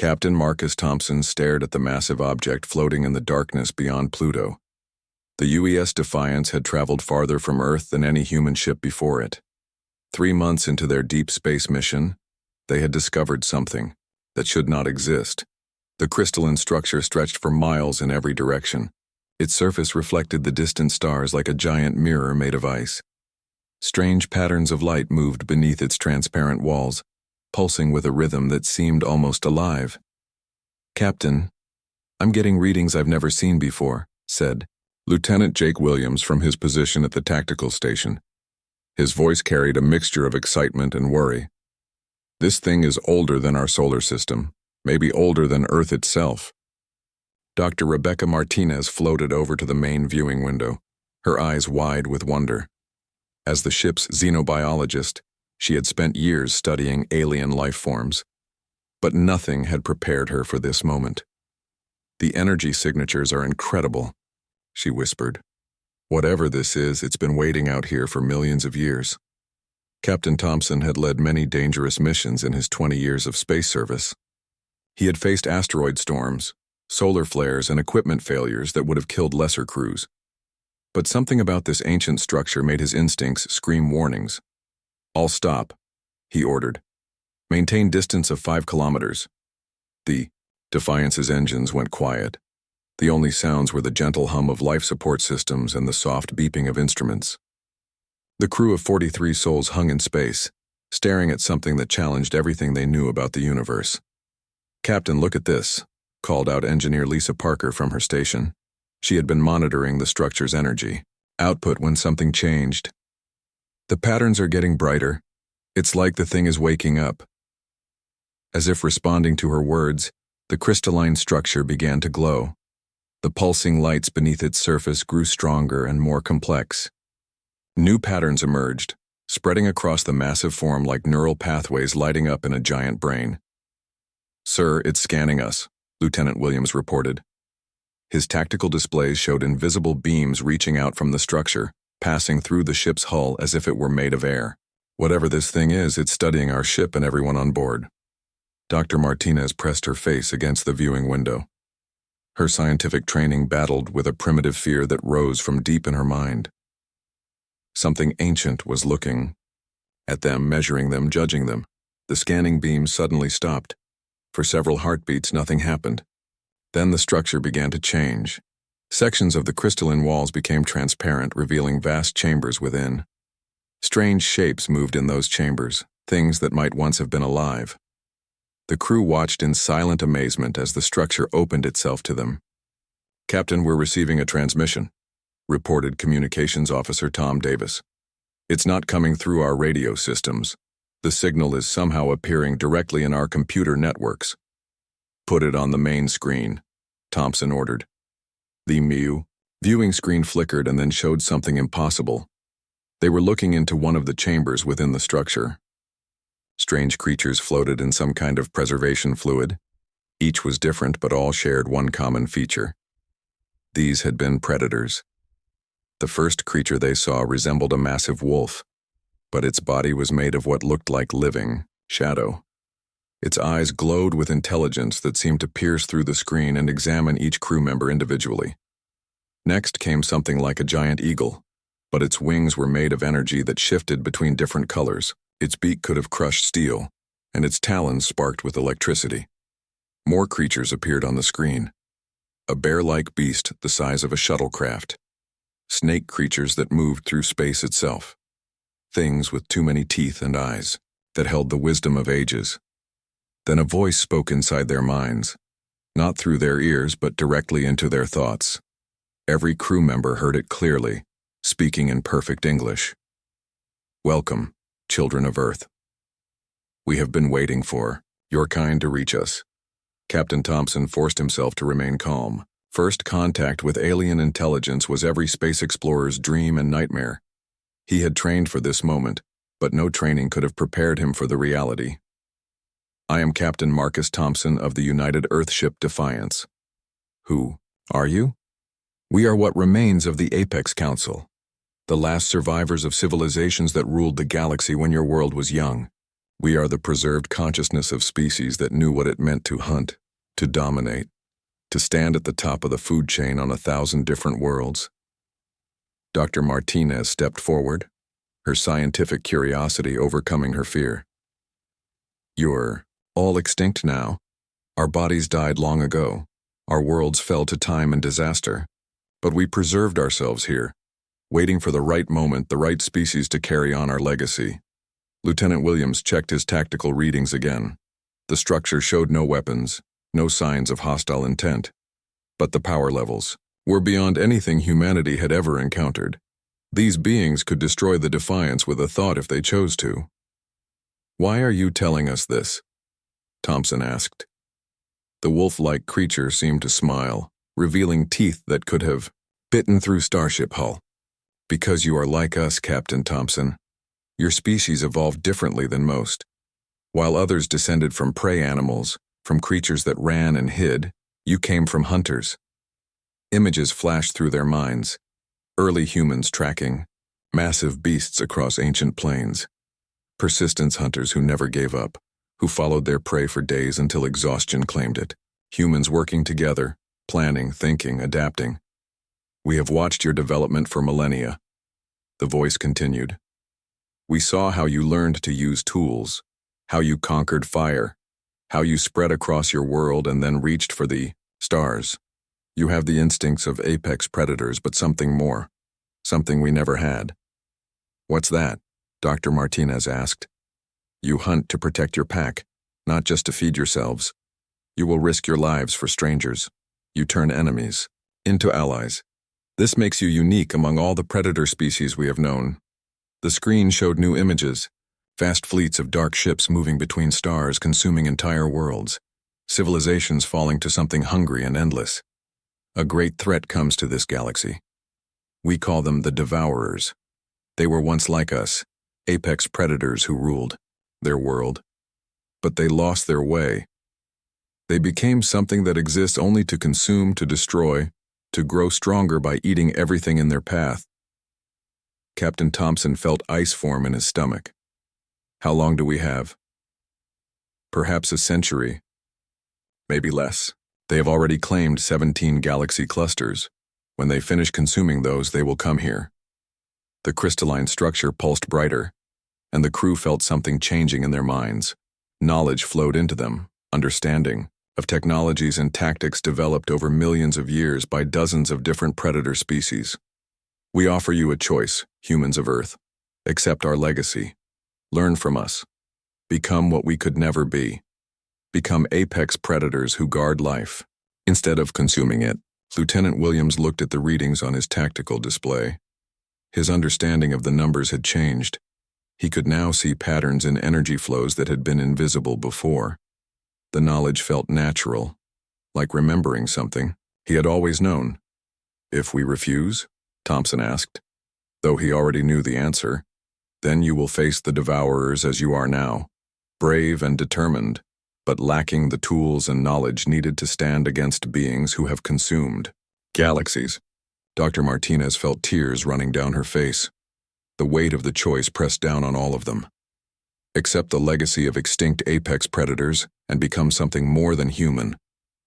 Captain Marcus Thompson stared at the massive object floating in the darkness beyond Pluto. The UES Defiance had traveled farther from Earth than any human ship before it. 3 months into their deep space mission, they had discovered something that should not exist. The crystalline structure stretched for miles in every direction. Its surface reflected the distant stars like a giant mirror made of ice. Strange patterns of light moved beneath its transparent walls, pulsing with a rhythm that seemed almost alive. "Captain, I'm getting readings I've never seen before," said Lieutenant Jake Williams from his position at the tactical station. His voice carried a mixture of excitement and worry. "This thing is older than our solar system, maybe older than Earth itself." Dr. Rebecca Martinez floated over to the main viewing window, her eyes wide with wonder. As the ship's xenobiologist, she had spent years studying alien life forms, but nothing had prepared her for this moment. "The energy signatures are incredible," she whispered. "Whatever this is, it's been waiting out here for millions of years." Captain Thompson had led many dangerous missions in his 20 years of space service. He had faced asteroid storms, solar flares, and equipment failures that would have killed lesser crews. But something about this ancient structure made his instincts scream warnings. "All stop," he ordered. "Maintain distance of 5 kilometers. The Defiance's engines went quiet. The only sounds were the gentle hum of life support systems and the soft beeping of instruments. The crew of 43 souls hung in space, staring at something that challenged everything they knew about the universe. "Captain, look at this," called out Engineer Lisa Parker from her station. She had been monitoring the structure's energy output when something changed. "The patterns are getting brighter. It's like the thing is waking up." As if responding to her words, the crystalline structure began to glow. The pulsing lights beneath its surface grew stronger and more complex. New patterns emerged, spreading across the massive form like neural pathways lighting up in a giant brain. "Sir, it's scanning us," Lieutenant Williams reported. His tactical displays showed invisible beams reaching out from the structure, passing through the ship's hull as if it were made of air. "Whatever this thing is, it's studying our ship and everyone on board." Dr. Martinez pressed her face against the viewing window. Her scientific training battled with a primitive fear that rose from deep in her mind. Something ancient was looking at them, measuring them, judging them. The scanning beams suddenly stopped. For several heartbeats, nothing happened. Then the structure began to change. Sections of the crystalline walls became transparent, revealing vast chambers within. Strange shapes moved in those chambers, things that might once have been alive. The crew watched in silent amazement as the structure opened itself to them. "Captain, we're receiving a transmission," reported Communications Officer Tom Davis. "It's not coming through our radio systems. The signal is somehow appearing directly in our computer networks." "Put it on the main screen," Thompson ordered. The viewing screen flickered and then showed something impossible. They were looking into one of the chambers within the structure. Strange creatures floated in some kind of preservation fluid. Each was different, but all shared one common feature. These had been predators. The first creature they saw resembled a massive wolf, but its body was made of what looked like living shadow. Its eyes glowed with intelligence that seemed to pierce through the screen and examine each crew member individually. Next came something like a giant eagle, but its wings were made of energy that shifted between different colors. Its beak could have crushed steel, and its talons sparked with electricity. More creatures appeared on the screen. A bear-like beast the size of a shuttlecraft. Snake creatures that moved through space itself. Things with too many teeth and eyes that held the wisdom of ages. Then a voice spoke inside their minds, not through their ears but directly into their thoughts. Every crew member heard it clearly, speaking in perfect English. "Welcome, children of Earth. We have been waiting for your kind to reach us." Captain Thompson forced himself to remain calm. First contact with alien intelligence was every space explorer's dream and nightmare. He had trained for this moment, but no training could have prepared him for the reality. "I am Captain Marcus Thompson of the United Earthship Defiance." "Who are you?" "We are what remains of the Apex Council, the last survivors of civilizations that ruled the galaxy when your world was young. We are the preserved consciousness of species that knew what it meant to hunt, to dominate, to stand at the top of the food chain on 1,000 different worlds. Dr. Martinez stepped forward, her scientific curiosity overcoming her fear. You're all extinct now. Our bodies died long ago. Our worlds fell to time and disaster. But we preserved ourselves here, waiting for the right moment, the right species to carry on our legacy. Lieutenant Williams checked his tactical readings again. The structure showed no weapons, no signs of hostile intent. But the power levels were beyond anything humanity had ever encountered. These beings could destroy the Defiance with a thought if they chose to. "Why are you telling us this?" Thompson asked. The wolf-like creature seemed to smile, revealing teeth that could have bitten through starship hull. "Because you are like us, Captain Thompson. Your species evolved differently than most. While others descended from prey animals, from creatures that ran and hid, you came from hunters." Images flashed through their minds. Early humans tracking, massive beasts across ancient plains. Persistence hunters who never gave up, who followed their prey for days until exhaustion claimed it. Humans working together, planning, thinking, adapting. "We have watched your development for millennia." The voice continued. "We saw how you learned to use tools, how you conquered fire, how you spread across your world and then reached for the stars. You have the instincts of apex predators, but something more, something we never had." "What's that?" Dr. Martinez asked. "You hunt to protect your pack, not just to feed yourselves. You will risk your lives for strangers. You turn enemies into allies. This makes you unique among all the predator species we have known." The screen showed new images, vast fleets of dark ships moving between stars, consuming entire worlds, civilizations falling to something hungry and endless. A great threat comes to this galaxy. We call them the Devourers. They were once like us, apex predators who ruled their world. But they lost their way. They became something that exists only to consume, to destroy, to grow stronger by eating everything in their path. Captain Thompson felt ice form in his stomach. "How long do we have?" "Perhaps a century. Maybe less. They have already claimed 17 galaxy clusters. When they finish consuming those, they will come here." The crystalline structure pulsed brighter, and the crew felt something changing in their minds. Knowledge flowed into them, understanding of technologies and tactics developed over millions of years by dozens of different predator species. "We offer you a choice, humans of Earth. Accept our legacy. Learn from us. Become what we could never be. Become apex predators who guard life, instead of consuming it." Lieutenant Williams looked at the readings on his tactical display. His understanding of the numbers had changed. He could now see patterns in energy flows that had been invisible before. The knowledge felt natural, like remembering something he had always known. "If we refuse?" Thompson asked, though he already knew the answer. "Then you will face the Devourers as you are now, brave and determined, but lacking the tools and knowledge needed to stand against beings who have consumed galaxies." Dr. Martinez felt tears running down her face. The weight of the choice pressed down on all of them. Accept the legacy of extinct apex predators and become something more than human,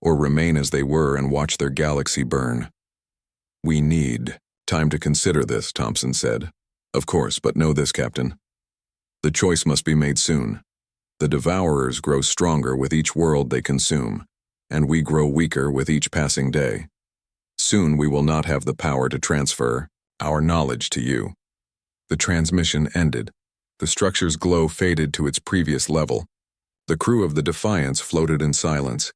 or remain as they were and watch their galaxy burn. "We need time to consider this," Thompson said. "Of course, but know this, Captain. The choice must be made soon. The Devourers grow stronger with each world they consume, and we grow weaker with each passing day. Soon we will not have the power to transfer our knowledge to you." The transmission ended. The structure's glow faded to its previous level. The crew of the Defiance floated in silence,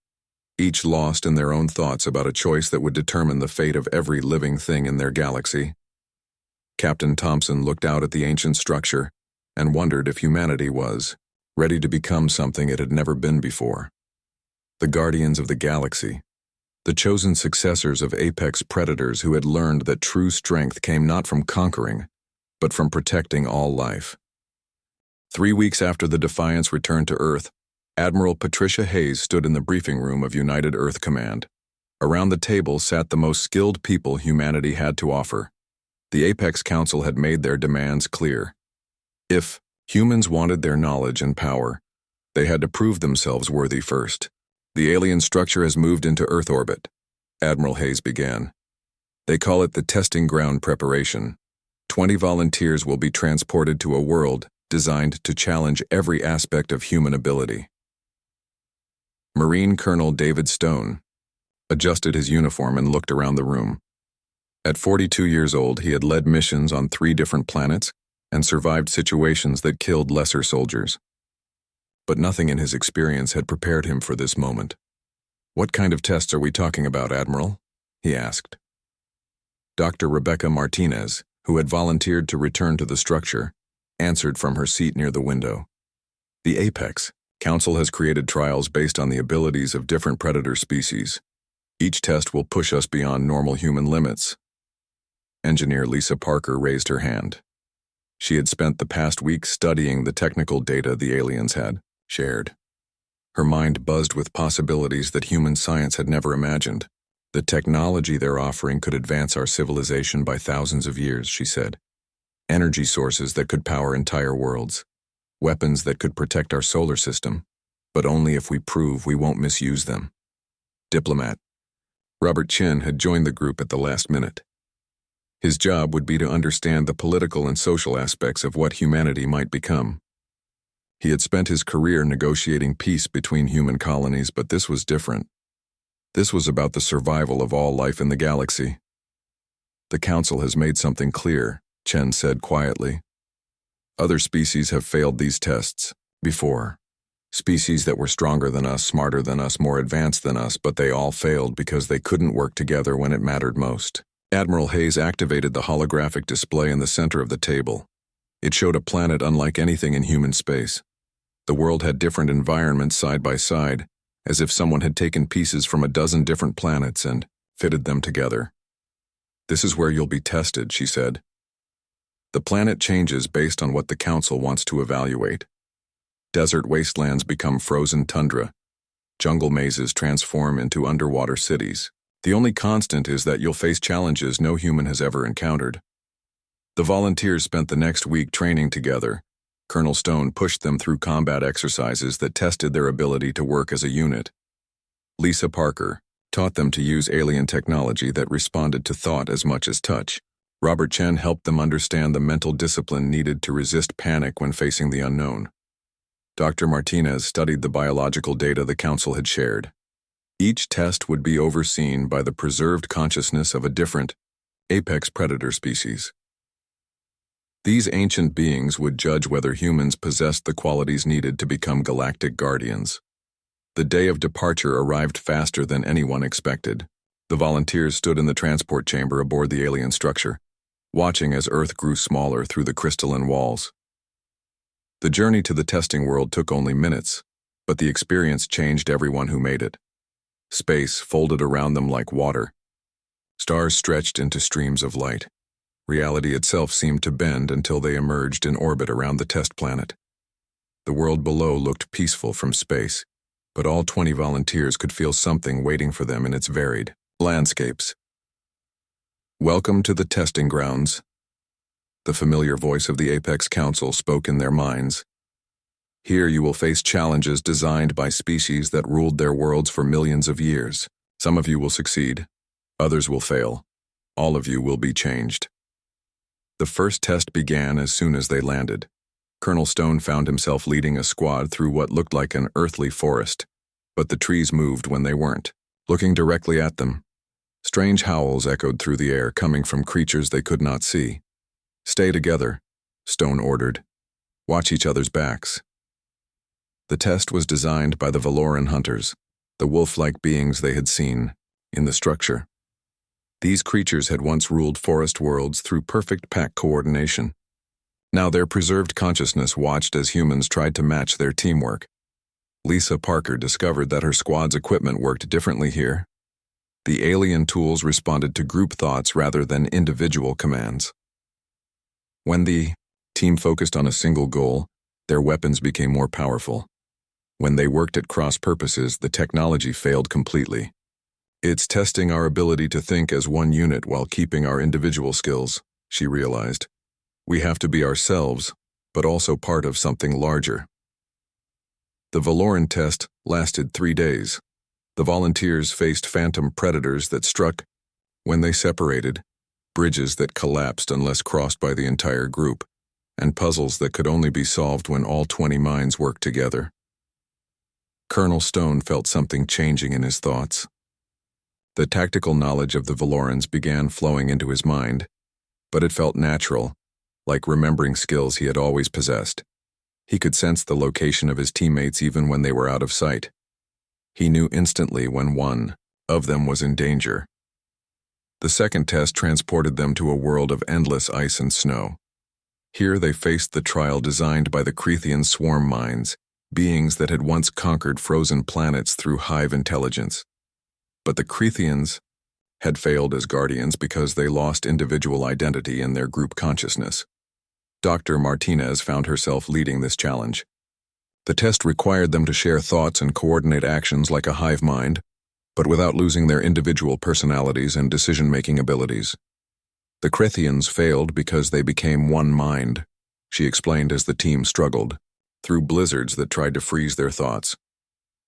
each lost in their own thoughts about a choice that would determine the fate of every living thing in their galaxy. Captain Thompson looked out at the ancient structure and wondered if humanity was ready to become something it had never been before. The guardians of the galaxy, the chosen successors of apex predators who had learned that true strength came not from conquering, but from protecting all life. 3 weeks after the Defiance returned to Earth, Admiral Patricia Hayes stood in the briefing room of United Earth Command. Around the table sat the most skilled people humanity had to offer. The Apex Council had made their demands clear. If Humans wanted their knowledge and power. They had to prove themselves worthy first. The alien structure has moved into Earth orbit, Admiral Hayes began. They call it the testing ground preparation. 20 volunteers will be transported to a world designed to challenge every aspect of human ability. Marine Colonel David Stone adjusted his uniform and looked around the room. At 42 years old, he had led missions on 3 different planets and survived situations that killed lesser soldiers. But nothing in his experience had prepared him for this moment. "What kind of tests are we talking about, Admiral?" he asked. Dr. Rebecca Martinez, who had volunteered to return to the structure, answered from her seat near the window. "The Apex Council has created trials based on the abilities of different predator species. Each test will push us beyond normal human limits." Engineer Lisa Parker raised her hand. She had spent the past week studying the technical data the aliens had shared. Her mind buzzed with possibilities that human science had never imagined. "The technology they're offering could advance our civilization by thousands of years," she said. "Energy sources that could power entire worlds. Weapons that could protect our solar system, but only if we prove we won't misuse them." Diplomat Robert Chin had joined the group at the last minute. His job would be to understand the political and social aspects of what humanity might become. He had spent his career negotiating peace between human colonies, but this was different. This was about the survival of all life in the galaxy. "The Council has made something clear," Chen said quietly. "Other species have failed these tests before. Species that were stronger than us, smarter than us, more advanced than us, but they all failed because they couldn't work together when it mattered most." Admiral Hayes activated the holographic display in the center of the table. It showed a planet unlike anything in human space. The world had different environments side by side, as if someone had taken pieces from a dozen different planets and fitted them together. "This is where you'll be tested," she said. "The planet changes based on what the Council wants to evaluate. Desert wastelands become frozen tundra. Jungle mazes transform into underwater cities. The only constant is that you'll face challenges no human has ever encountered." The volunteers spent the next week training together. Colonel Stone pushed them through combat exercises that tested their ability to work as a unit. Lisa Parker taught them to use alien technology that responded to thought as much as touch. Robert Chen helped them understand the mental discipline needed to resist panic when facing the unknown. Dr. Martinez studied the biological data the Council had shared. Each test would be overseen by the preserved consciousness of a different, apex predator species. These ancient beings would judge whether humans possessed the qualities needed to become galactic guardians. The day of departure arrived faster than anyone expected. The volunteers stood in the transport chamber aboard the alien structure, watching as Earth grew smaller through the crystalline walls. The journey to the testing world took only minutes, but the experience changed everyone who made it. Space folded around them like water. Stars stretched into streams of light. Reality itself seemed to bend until they emerged in orbit around the test planet. The world below looked peaceful from space, but all 20 volunteers could feel something waiting for them in its varied landscapes. "Welcome to the testing grounds." The familiar voice of the Apex Council spoke in their minds. "Here you will face challenges designed by species that ruled their worlds for millions of years. Some of you will succeed, others will fail. All of you will be changed." The first test began as soon as they landed. Colonel Stone found himself leading a squad through what looked like an earthly forest, but the trees moved when they weren't. Looking directly at them, strange howls echoed through the air, coming from creatures they could not see. "Stay together," Stone ordered. "Watch each other's backs." The test was designed by the Valoran hunters, the wolf-like beings they had seen in the structure. These creatures had once ruled forest worlds through perfect pack coordination. Now their preserved consciousness watched as humans tried to match their teamwork. Lisa Parker discovered that her squad's equipment worked differently here. The alien tools responded to group thoughts rather than individual commands. When the team focused on a single goal, their weapons became more powerful. When they worked at cross purposes, the technology failed completely. "It's testing our ability to think as one unit while keeping our individual skills," she realized. "We have to be ourselves, but also part of something larger. The Valoran test lasted 3 days. The volunteers faced phantom predators that struck when they separated, bridges that collapsed unless crossed by the entire group, and puzzles that could only be solved when all 20 minds worked together. Colonel Stone felt something changing in his thoughts. The tactical knowledge of the Valorans began flowing into his mind, but it felt natural, like remembering skills he had always possessed. He could sense the location of his teammates even when they were out of sight. He knew instantly when one of them was in danger. The second test transported them to a world of endless ice and snow. Here they faced the trial designed by the Creathian swarm minds, beings that had once conquered frozen planets through hive intelligence. But the Creathians had failed as guardians because they lost individual identity in their group consciousness. Dr. Martinez found herself leading this challenge. The test required them to share thoughts and coordinate actions like a hive mind, but without losing their individual personalities and decision-making abilities. The Creathians failed because they became one mind, she explained as the team struggled, through blizzards that tried to freeze their thoughts.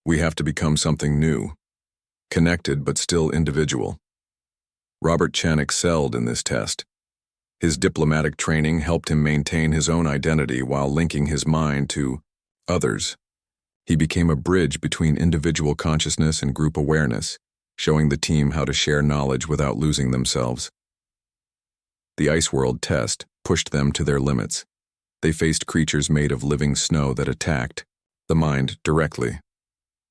We have to become something new, connected but still individual. Robert Chen excelled in this test. His diplomatic training helped him maintain his own identity while linking his mind to others. He became a bridge between individual consciousness and group awareness, showing the team how to share knowledge without losing themselves. The Ice World test pushed them to their limits. They faced creatures made of living snow that attacked the mind directly.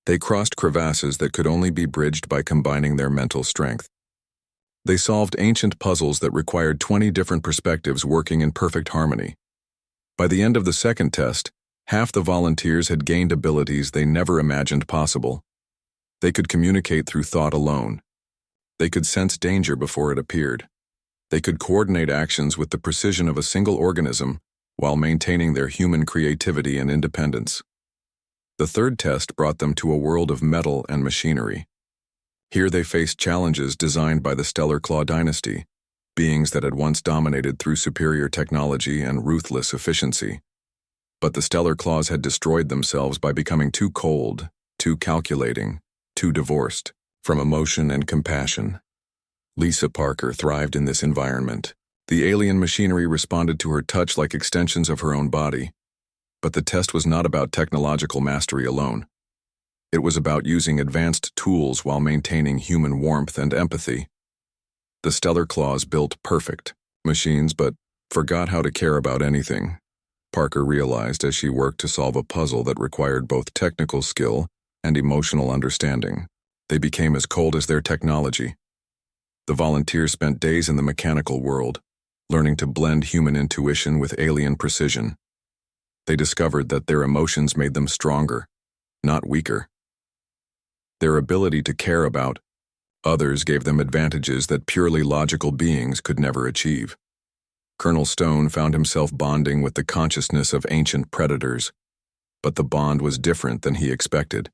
They crossed crevasses that could only be bridged by combining their mental strength. They solved ancient puzzles that required 20 different perspectives working in perfect harmony. By the end of the second test, half the volunteers had gained abilities they never imagined possible. They could communicate through thought alone. They could sense danger before it appeared. They could coordinate actions with the precision of a single organism while maintaining their human creativity and independence. The third test brought them to a world of metal and machinery. Here they faced challenges designed by the Stellar Claw dynasty, beings that had once dominated through superior technology and ruthless efficiency. But the Stellar Claws had destroyed themselves by becoming too cold, too calculating, too divorced from emotion and compassion. Lisa Parker thrived in this environment. The alien machinery responded to her touch like extensions of her own body. But the test was not about technological mastery alone. It was about using advanced tools while maintaining human warmth and empathy. The Stellar Claws built perfect machines but forgot how to care about anything. Parker realized as she worked to solve a puzzle that required both technical skill and emotional understanding. They became as cold as their technology. The volunteers spent days in the mechanical world, learning to blend human intuition with alien precision. They discovered that their emotions made them stronger, not weaker. Their ability to care about others gave them advantages that purely logical beings could never achieve. Colonel Stone found himself bonding with the consciousness of ancient predators, but the bond was different than he expected.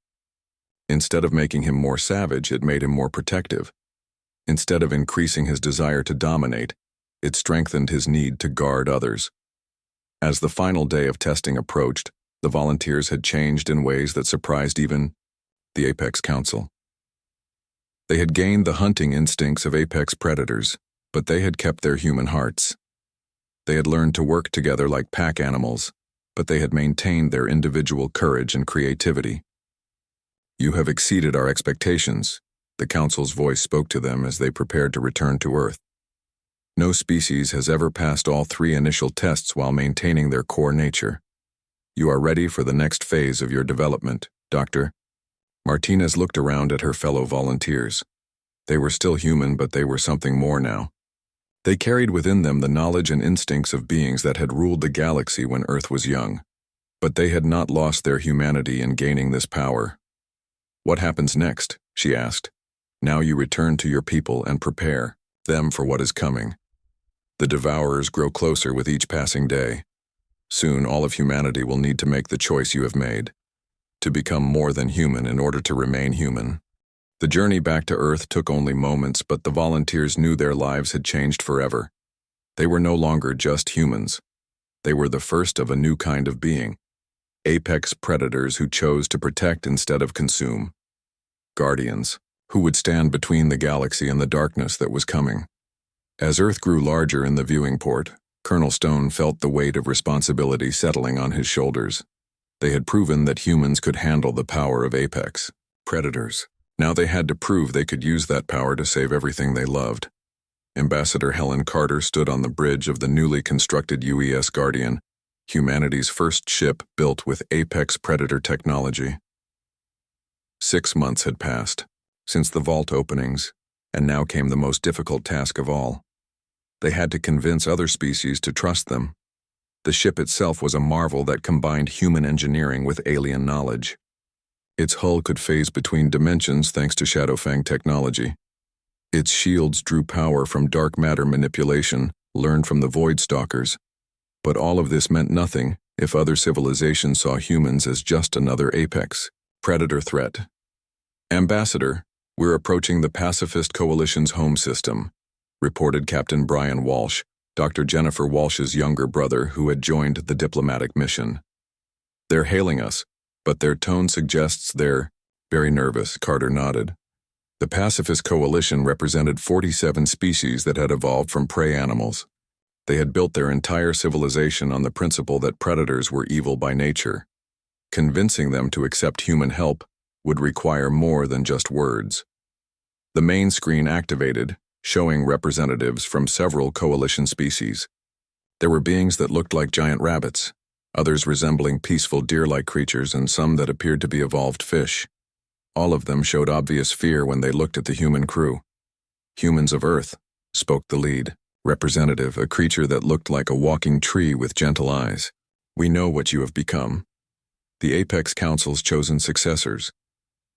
Instead of making him more savage, it made him more protective. Instead of increasing his desire to dominate, it strengthened his need to guard others. As the final day of testing approached, the volunteers had changed in ways that surprised even the Apex Council. They had gained the hunting instincts of apex predators, but they had kept their human hearts. They had learned to work together like pack animals, but they had maintained their individual courage and creativity. "You have exceeded our expectations," the Council's voice spoke to them as they prepared to return to Earth. No species has ever passed all 3 initial tests while maintaining their core nature. You are ready for the next phase of your development, Doctor. Martinez looked around at her fellow volunteers. They were still human, but they were something more now. They carried within them the knowledge and instincts of beings that had ruled the galaxy when Earth was young. But they had not lost their humanity in gaining this power. "What happens next?" she asked. "Now you return to your people and prepare them for what is coming." The Devourers grow closer with each passing day. Soon all of humanity will need to make the choice you have made, to become more than human in order to remain human. The journey back to Earth took only moments, but the volunteers knew their lives had changed forever. They were no longer just humans. They were the first of a new kind of being, apex predators who chose to protect instead of consume. Guardians, who would stand between the galaxy and the darkness that was coming. As Earth grew larger in the viewing port, Colonel Stone felt the weight of responsibility settling on his shoulders. They had proven that humans could handle the power of apex predators. Now they had to prove they could use that power to save everything they loved. Ambassador Helen Carter stood on the bridge of the newly constructed UES Guardian, humanity's first ship built with apex predator technology. 6 months had passed since the vault openings, and now came the most difficult task of all. They had to convince other species to trust them. The ship itself was a marvel that combined human engineering with alien knowledge. Its hull could phase between dimensions thanks to Shadowfang technology. Its shields drew power from dark matter manipulation, learned from the Void Stalkers. But all of this meant nothing if other civilizations saw humans as just another apex predator threat. Ambassador, we're approaching the Pacifist Coalition's home system, reported Captain Brian Walsh, Dr. Jennifer Walsh's younger brother who had joined the diplomatic mission. They're hailing us, but their tone suggests they're very nervous. Carter nodded. The Pacifist Coalition represented 47 species that had evolved from prey animals. They had built their entire civilization on the principle that predators were evil by nature. Convincing them to accept human help would require more than just words. The main screen activated, showing representatives from several coalition species. There were beings that looked like giant rabbits, others resembling peaceful deer-like creatures, and some that appeared to be evolved fish. All of them showed obvious fear when they looked at the human crew. Humans of Earth, spoke the lead representative, a creature that looked like a walking tree with gentle eyes. We know what you have become. The Apex Council's chosen successors.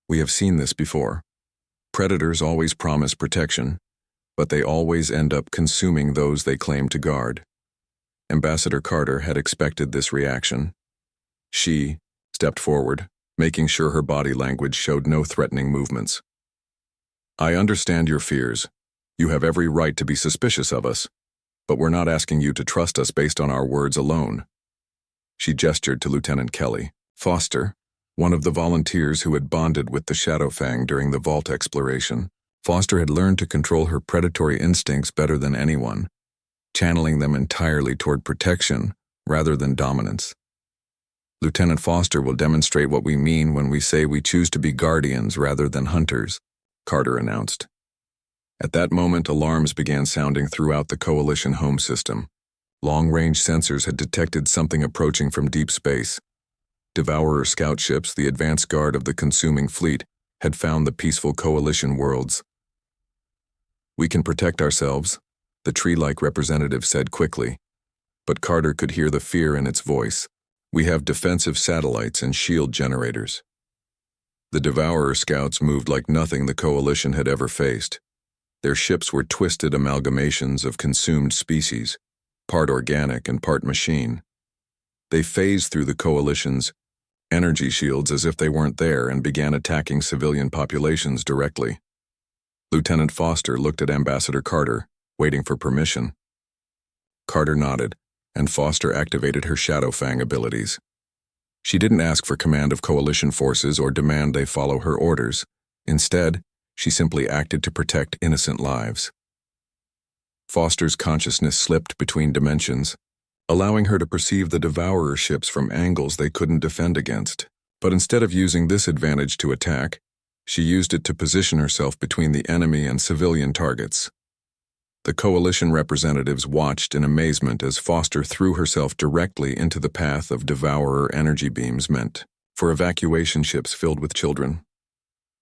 We have seen this before. Predators always promise protection, but they always end up consuming those they claim to guard. Ambassador Carter had expected this reaction. She stepped forward, making sure her body language showed no threatening movements. I understand your fears. You have every right to be suspicious of us, but we're not asking you to trust us based on our words alone. She gestured to Lieutenant Kelly Foster, one of the volunteers who had bonded with the Shadowfang during the vault exploration. Foster had learned to control her predatory instincts better than anyone, channeling them entirely toward protection rather than dominance. Lieutenant Foster will demonstrate what we mean when we say we choose to be guardians rather than hunters, Carter announced. At that moment, alarms began sounding throughout the Coalition home system. Long-range sensors had detected something approaching from deep space. Devourer scout ships, the advance guard of the consuming fleet, had found the peaceful Coalition worlds. We can protect ourselves, the tree-like representative said quickly, but Carter could hear the fear in its voice. We have defensive satellites and shield generators. The Devourer scouts moved like nothing the Coalition had ever faced. Their ships were twisted amalgamations of consumed species, part organic and part machine. They phased through the Coalition's energy shields as if they weren't there and began attacking civilian populations directly. Lieutenant Foster looked at Ambassador Carter, waiting for permission. Carter nodded, and Foster activated her Shadowfang abilities. She didn't ask for command of Coalition forces or demand they follow her orders. Instead, she simply acted to protect innocent lives. Foster's consciousness slipped between dimensions, allowing her to perceive the Devourer ships from angles they couldn't defend against. But instead of using this advantage to attack, she used it to position herself between the enemy and civilian targets. The Coalition representatives watched in amazement as Foster threw herself directly into the path of Devourer energy beams meant for evacuation ships filled with children.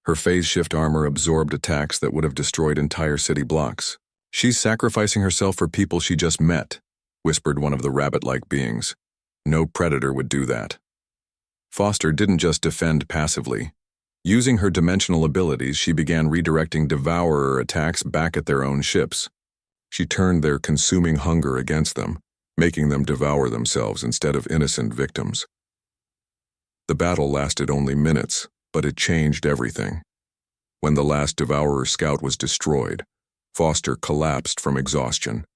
Her phase shift armor absorbed attacks that would have destroyed entire city blocks. She's sacrificing herself for people she just met, whispered one of the rabbit-like beings. No predator would do that. Foster didn't just defend passively. Using her dimensional abilities, she began redirecting Devourer attacks back at their own ships. She turned their consuming hunger against them, making them devour themselves instead of innocent victims. The battle lasted only minutes, but it changed everything. When the last Devourer scout was destroyed, Foster collapsed from exhaustion.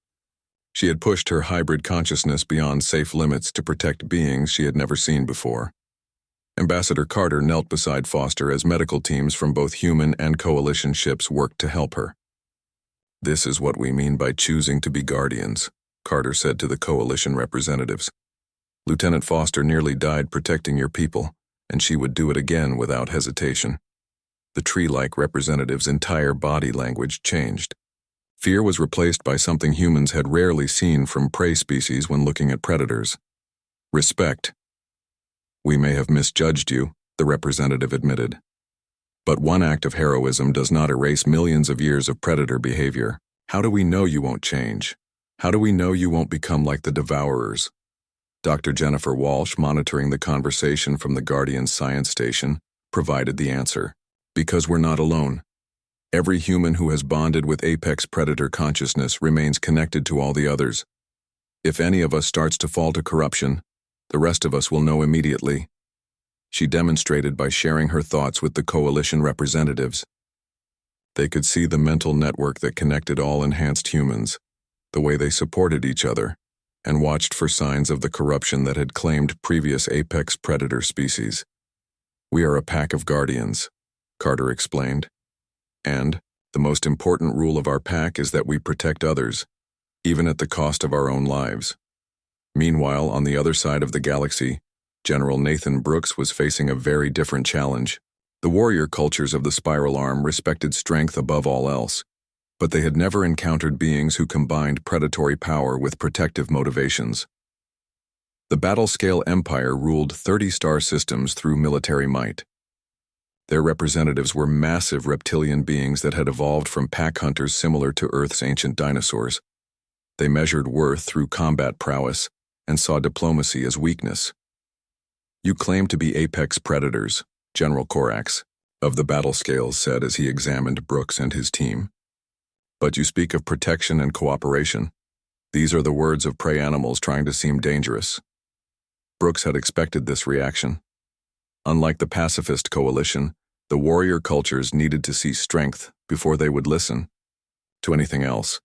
She had pushed her hybrid consciousness beyond safe limits to protect beings she had never seen before. Ambassador Carter knelt beside Foster as medical teams from both human and coalition ships worked to help her. "This is what we mean by choosing to be guardians," Carter said to the coalition representatives. "Lieutenant Foster nearly died protecting your people, and she would do it again without hesitation." The tree-like representative's entire body language changed. Fear was replaced by something humans had rarely seen from prey species when looking at predators: respect. "We may have misjudged you," the representative admitted. "But one act of heroism does not erase millions of years of predator behavior. How do we know you won't change? How do we know you won't become like the devourers?" Dr. Jennifer Walsh, monitoring the conversation from the Guardian Science Station, provided the answer. "Because we're not alone. Every human who has bonded with apex predator consciousness remains connected to all the others. If any of us starts to fall to corruption, the rest of us will know immediately." She demonstrated by sharing her thoughts with the coalition representatives. They could see the mental network that connected all enhanced humans, the way they supported each other, and watched for signs of the corruption that had claimed previous apex predator species. "We are a pack of guardians," Carter explained. "And the most important rule of our pack is that we protect others, even at the cost of our own lives." Meanwhile, on the other side of the galaxy, General Nathan Brooks was facing a very different challenge. The warrior cultures of the Spiral Arm respected strength above all else, but they had never encountered beings who combined predatory power with protective motivations. The Battlescale Empire ruled 30 star systems through military might. Their representatives were massive reptilian beings that had evolved from pack hunters similar to Earth's ancient dinosaurs. They measured worth through combat prowess and saw diplomacy as weakness. "You claim to be apex predators," General Corax of the Battlescales said as he examined Brooks and his team. "But you speak of protection and cooperation. These are the words of prey animals trying to seem dangerous." Brooks had expected this reaction. Unlike the pacifist coalition, the warrior cultures needed to see strength before they would listen to anything else.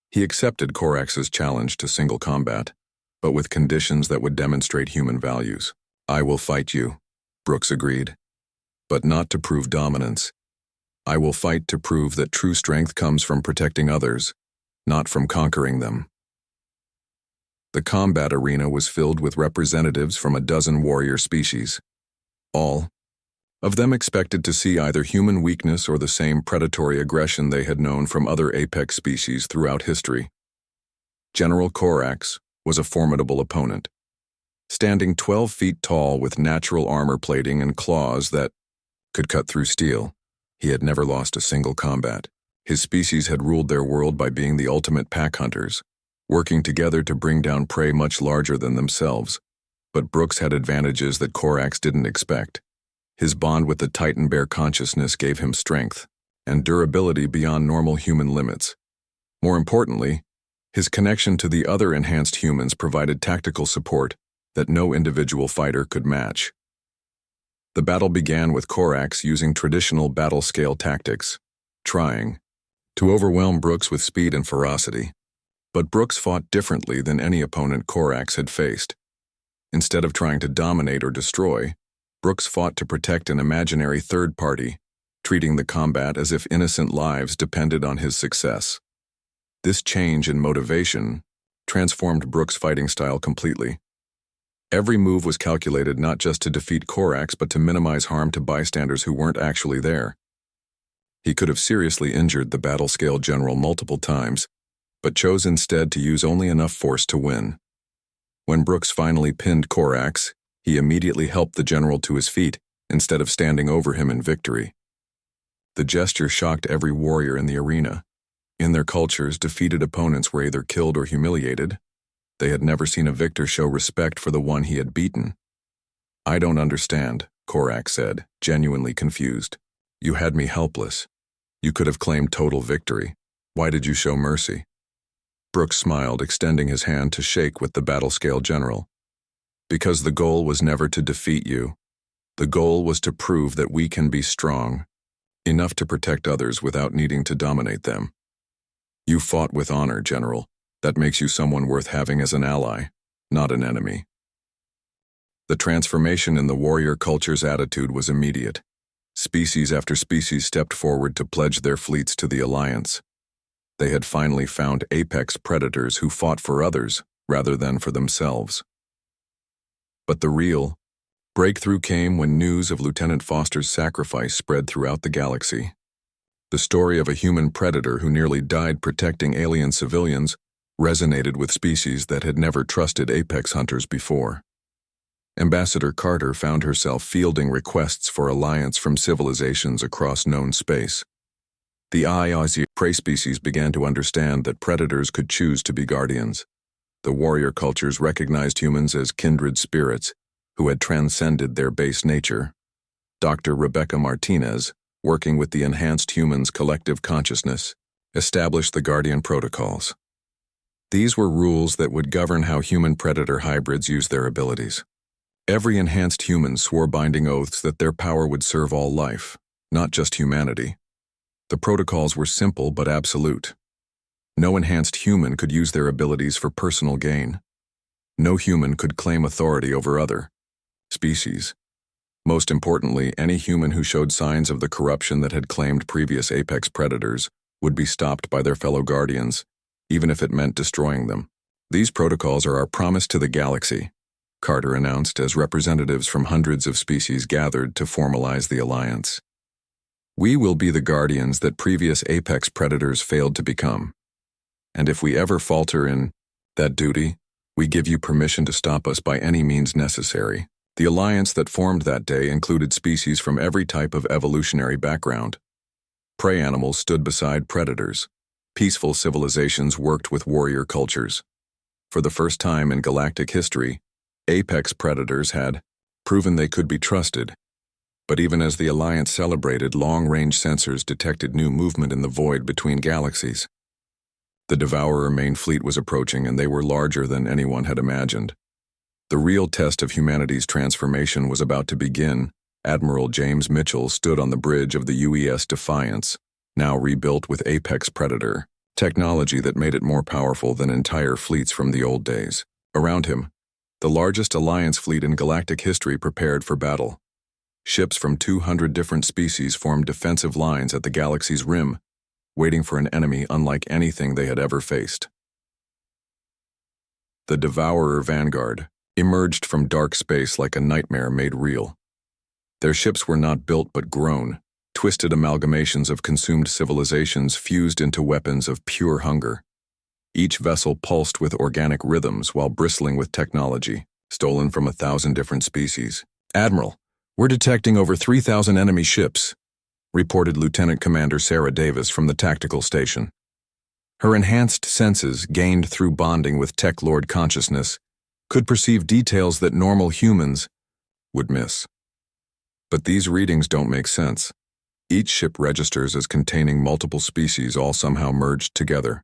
He accepted Corax's challenge to single combat, but with conditions that would demonstrate human values. "I will fight you," Brooks agreed, "but not to prove dominance. I will fight to prove that true strength comes from protecting others, not from conquering them." The combat arena was filled with representatives from a dozen warrior species. All of them expected to see either human weakness or the same predatory aggression they had known from other apex species throughout history. General Corax was a formidable opponent. Standing 12 feet tall with natural armor plating and claws that could cut through steel, he had never lost a single combat. His species had ruled their world by being the ultimate pack hunters, working together to bring down prey much larger than themselves. But Brooks had advantages that Corax didn't expect. His bond with the Titan Bear consciousness gave him strength and durability beyond normal human limits. More importantly, his connection to the other enhanced humans provided tactical support that no individual fighter could match. The battle began with Corax using traditional battle-scale tactics, trying to overwhelm Brooks with speed and ferocity. But Brooks fought differently than any opponent Corax had faced. Instead of trying to dominate or destroy, Brooks fought to protect an imaginary third party, treating the combat as if innocent lives depended on his success. This change in motivation transformed Brooks' fighting style completely. Every move was calculated not just to defeat Corax but to minimize harm to bystanders who weren't actually there. He could have seriously injured the battle-scale general multiple times, but chose instead to use only enough force to win. When Brooks finally pinned Corax, he immediately helped the general to his feet instead of standing over him in victory. The gesture shocked every warrior in the arena. In their cultures, defeated opponents were either killed or humiliated. They had never seen a victor show respect for the one he had beaten. "I don't understand," Corax said, genuinely confused. "You had me helpless. You could have claimed total victory. Why did you show mercy?" Brooks smiled, extending his hand to shake with the battle-scale general. "Because the goal was never to defeat you. The goal was to prove that we can be strong, enough to protect others without needing to dominate them. You fought with honor, General, That makes you someone worth having as an ally, not an enemy. The transformation in the warrior culture's attitude was immediate. Species after species stepped forward to pledge their fleets to the Alliance. They had finally found apex predators who fought for others rather than for themselves. But the real breakthrough came when news of Lieutenant Foster's sacrifice spread throughout the galaxy. The story of a human predator who nearly died protecting alien civilians resonated with species that had never trusted apex hunters before. Ambassador Carter found herself fielding requests for alliance from civilizations across known space. The Aussie prey species began to understand that predators could choose to be guardians. The warrior cultures recognized humans as kindred spirits who had transcended their base nature. Dr. Rebecca Martinez, working with the Enhanced Humans Collective Consciousness, established the Guardian Protocols. These were rules that would govern how human-predator hybrids use their abilities. Every enhanced human swore binding oaths that their power would serve all life, not just humanity. The protocols were simple but absolute. No enhanced human could use their abilities for personal gain. No human could claim authority over other species. Most importantly, any human who showed signs of the corruption that had claimed previous apex predators would be stopped by their fellow guardians, even if it meant destroying them. These protocols are our promise to the galaxy, Carter announced as representatives from hundreds of species gathered to formalize the alliance. We will be the guardians that previous apex predators failed to become. And if we ever falter in that duty, we give you permission to stop us by any means necessary. The alliance that formed that day included species from every type of evolutionary background. Prey animals stood beside predators. Peaceful civilizations worked with warrior cultures. For the first time in galactic history, apex predators had proven they could be trusted. But even as the alliance celebrated, long-range sensors detected new movement in the void between galaxies. The Devourer main fleet was approaching, and they were larger than anyone had imagined. The real test of humanity's transformation was about to begin. Admiral James Mitchell stood on the bridge of the UES Defiance, now rebuilt with Apex Predator, technology that made it more powerful than entire fleets from the old days. Around him, the largest Alliance fleet in galactic history prepared for battle. Ships from 200 different species formed defensive lines at the galaxy's rim, waiting for an enemy unlike anything they had ever faced. The Devourer Vanguard emerged from dark space like a nightmare made real. Their ships were not built but grown, twisted amalgamations of consumed civilizations fused into weapons of pure hunger. Each vessel pulsed with organic rhythms while bristling with technology, stolen from 1,000 different species. "Admiral, we're detecting over 3,000 enemy ships," reported Lieutenant Commander Sarah Davis from the tactical station. Her enhanced senses, gained through bonding with Tech Lord consciousness, could perceive details that normal humans would miss. But these readings don't make sense. Each ship registers as containing multiple species, all somehow merged together.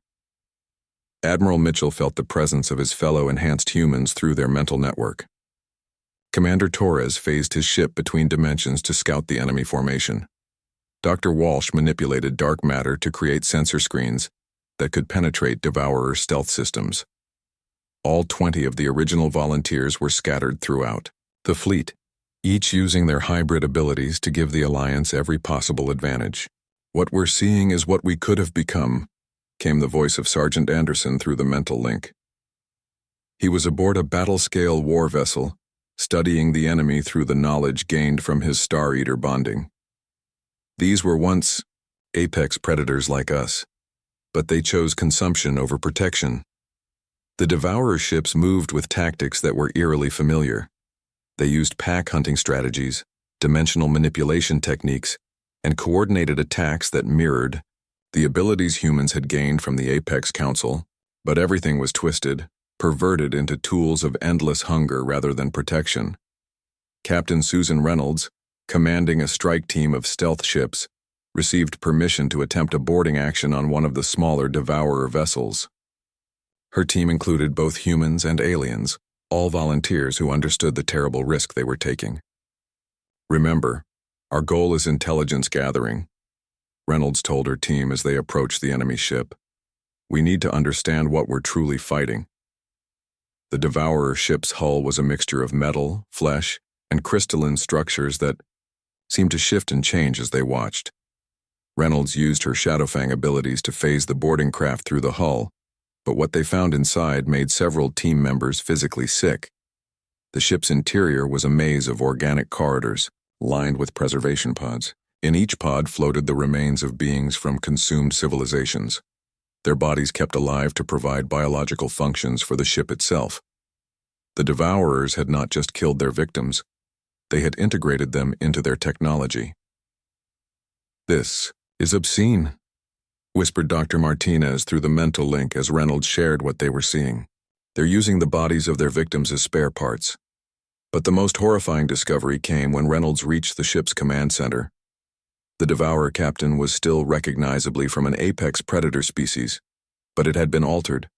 Admiral Mitchell felt the presence of his fellow enhanced humans through their mental network. Commander Torres phased his ship between dimensions to scout the enemy formation. Dr. Walsh manipulated dark matter to create sensor screens that could penetrate Devourer stealth systems. All 20 of the original volunteers were scattered throughout the fleet, each using their hybrid abilities to give the Alliance every possible advantage. "What we're seeing is what we could have become," came the voice of Sergeant Anderson through the mental link. He was aboard a battle-scale war vessel, studying the enemy through the knowledge gained from his Star Eater bonding. These were once apex predators like us, but they chose consumption over protection. The Devourer ships moved with tactics that were eerily familiar. They used pack hunting strategies, dimensional manipulation techniques, and coordinated attacks that mirrored the abilities humans had gained from the Apex Council, but everything was twisted, perverted into tools of endless hunger rather than protection. Captain Susan Reynolds, commanding a strike team of stealth ships, received permission to attempt a boarding action on one of the smaller Devourer vessels. Her team included both humans and aliens, all volunteers who understood the terrible risk they were taking. "Remember, our goal is intelligence gathering," Reynolds told her team as they approached the enemy ship. We need to understand what we're truly fighting. The Devourer ship's hull was a mixture of metal, flesh, and crystalline structures that seemed to shift and change as they watched. Reynolds used her Shadowfang abilities to phase the boarding craft through the hull, but what they found inside made several team members physically sick. The ship's interior was a maze of organic corridors, lined with preservation pods. In each pod floated the remains of beings from consumed civilizations, their bodies kept alive to provide biological functions for the ship itself. The Devourers had not just killed their victims, they had integrated them into their technology. "This is obscene," whispered Dr. Martinez through the mental link as Reynolds shared what they were seeing. "They're using the bodies of their victims as spare parts." But the most horrifying discovery came when Reynolds reached the ship's command center. The Devourer captain was still recognizably from an apex predator species, but it had been altered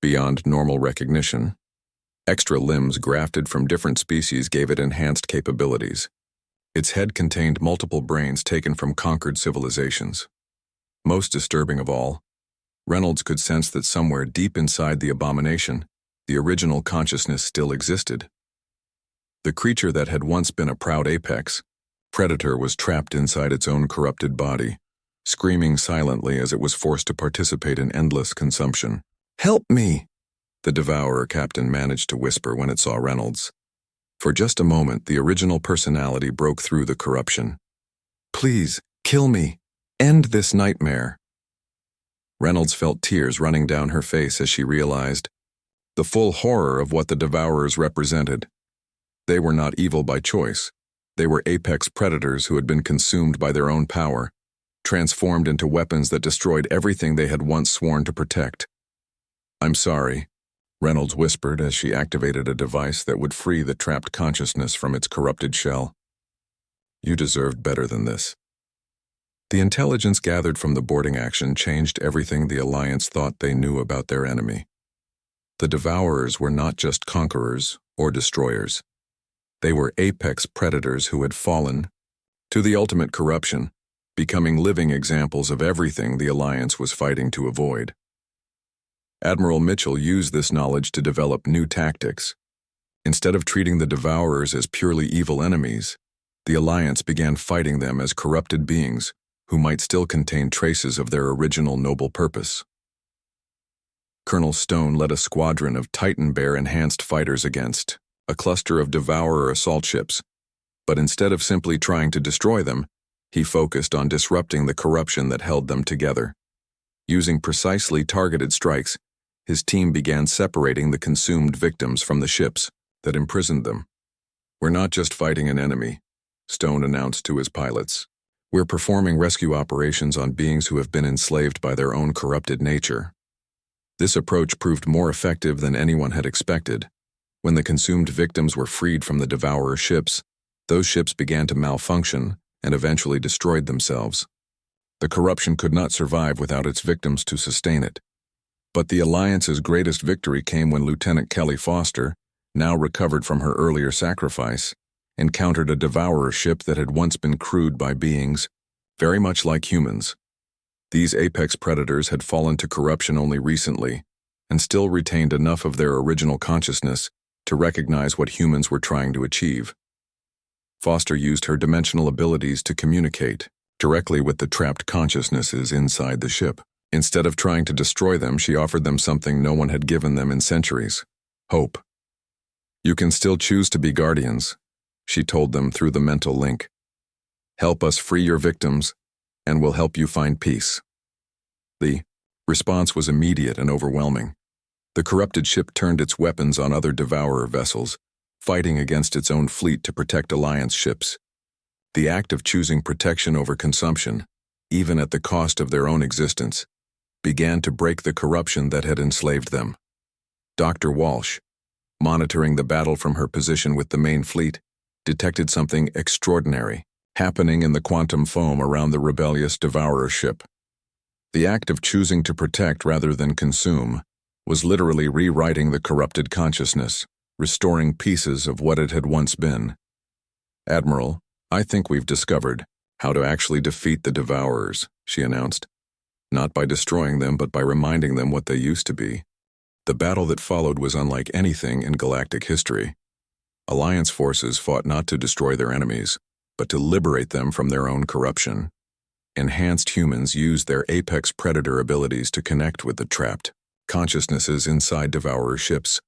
beyond normal recognition. Extra limbs grafted from different species gave it enhanced capabilities. Its head contained multiple brains taken from conquered civilizations. Most disturbing of all, Reynolds could sense that somewhere deep inside the abomination, the original consciousness still existed. The creature that had once been a proud apex predator was trapped inside its own corrupted body, screaming silently as it was forced to participate in endless consumption. "Help me!" the Devourer captain managed to whisper when it saw Reynolds. For just a moment, the original personality broke through the corruption. "Please, kill me. End this nightmare." Reynolds felt tears running down her face as she realized the full horror of what the Devourers represented. They were not evil by choice. They were apex predators who had been consumed by their own power, transformed into weapons that destroyed everything they had once sworn to protect. "I'm sorry," Reynolds whispered as she activated a device that would free the trapped consciousness from its corrupted shell. "You deserved better than this." The intelligence gathered from the boarding action changed everything the Alliance thought they knew about their enemy. The Devourers were not just conquerors or destroyers. They were apex predators who had fallen to the ultimate corruption, becoming living examples of everything the Alliance was fighting to avoid. Admiral Mitchell used this knowledge to develop new tactics. Instead of treating the Devourers as purely evil enemies, the Alliance began fighting them as corrupted beings who might still contain traces of their original noble purpose. Colonel Stone led a squadron of Titan Bear-enhanced fighters against a cluster of Devourer assault ships, but instead of simply trying to destroy them, he focused on disrupting the corruption that held them together. Using precisely targeted strikes, his team began separating the consumed victims from the ships that imprisoned them. "We're not just fighting an enemy," Stone announced to his pilots. "We're performing rescue operations on beings who have been enslaved by their own corrupted nature." This approach proved more effective than anyone had expected. When the consumed victims were freed from the Devourer ships, those ships began to malfunction and eventually destroyed themselves. The corruption could not survive without its victims to sustain it. But the Alliance's greatest victory came when Lieutenant Kelly Foster, now recovered from her earlier sacrifice, encountered a Devourer ship that had once been crewed by beings very much like humans. These apex predators had fallen to corruption only recently, and still retained enough of their original consciousness to recognize what humans were trying to achieve. Foster used her dimensional abilities to communicate directly with the trapped consciousnesses inside the ship. Instead of trying to destroy them, she offered them something no one had given them in centuries: hope. "You can still choose to be guardians," she told them through the mental link. "Help us free your victims, and we'll help you find peace." The response was immediate and overwhelming. The corrupted ship turned its weapons on other Devourer vessels, fighting against its own fleet to protect Alliance ships. The act of choosing protection over consumption, even at the cost of their own existence, began to break the corruption that had enslaved them. Dr. Walsh, monitoring the battle from her position with the main fleet, detected something extraordinary happening in the quantum foam around the rebellious Devourer ship. The act of choosing to protect rather than consume was literally rewriting the corrupted consciousness, restoring pieces of what it had once been. "Admiral, I think we've discovered how to actually defeat the Devourers," she announced. not by destroying them but by reminding them what they used to be. The battle that followed was unlike anything in galactic history. Alliance forces fought not to destroy their enemies, but to liberate them from their own corruption. Enhanced humans used their apex predator abilities to connect with the trapped consciousnesses inside Devourer ships,